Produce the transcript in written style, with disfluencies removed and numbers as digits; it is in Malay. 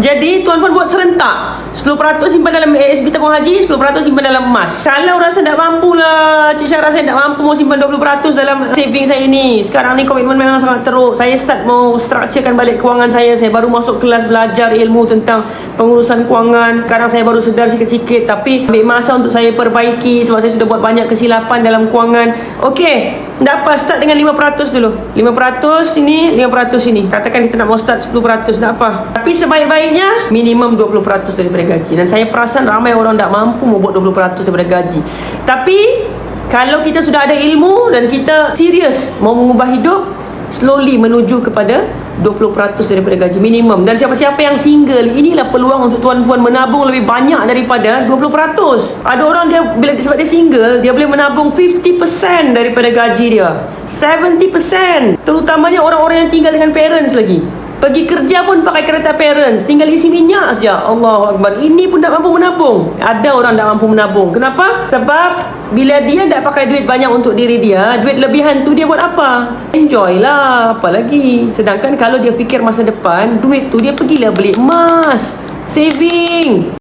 Jadi tuan-puan buat serentak, 10% simpan dalam ASB tabung haji, 10% simpan dalam emas. Kalau rasa tak mampu lah, Cik Syah rasa tak mampu mau simpan 20% dalam saving saya ni. Sekarang ni komitmen memang sangat teruk. Saya start mau structurekan balik kewangan saya. Saya baru masuk kelas belajar ilmu tentang pengurusan kewangan. Sekarang saya baru sedar sikit-sikit, tapi ambil masa untuk saya perbaiki sebab saya sudah buat banyak kesilapan dalam kewangan. Okey, tak apa, start dengan 5% dulu. 5% sini, 5% sini. Katakan kita nak mau start 10%, tak apa. Tapi sebaik-baiknya minimum 20% daripada gaji. Dan saya perasan ramai orang tak mampu mau buat 20% daripada gaji. Tapi kalau kita sudah ada ilmu dan kita serius mau mengubah hidup, slowly menuju kepada 20% daripada gaji minimum. Dan siapa-siapa yang single, inilah peluang untuk tuan-puan menabung lebih banyak daripada 20%. Ada orang dia bila sebab dia single, dia boleh menabung 50% daripada gaji dia, 70%. Terutamanya orang-orang yang tinggal dengan parents lagi. Pergi kerja pun pakai kereta parents, tinggal isi minyak saja. Allahu Akbar. Ini pun tak mampu menabung. Ada orang tak mampu menabung. Kenapa? Sebab bila dia tak pakai duit banyak untuk diri dia, duit lebihan tu dia buat apa? Enjoy lah, apa lagi. Sedangkan kalau dia fikir masa depan, duit tu dia pergilah beli emas, saving.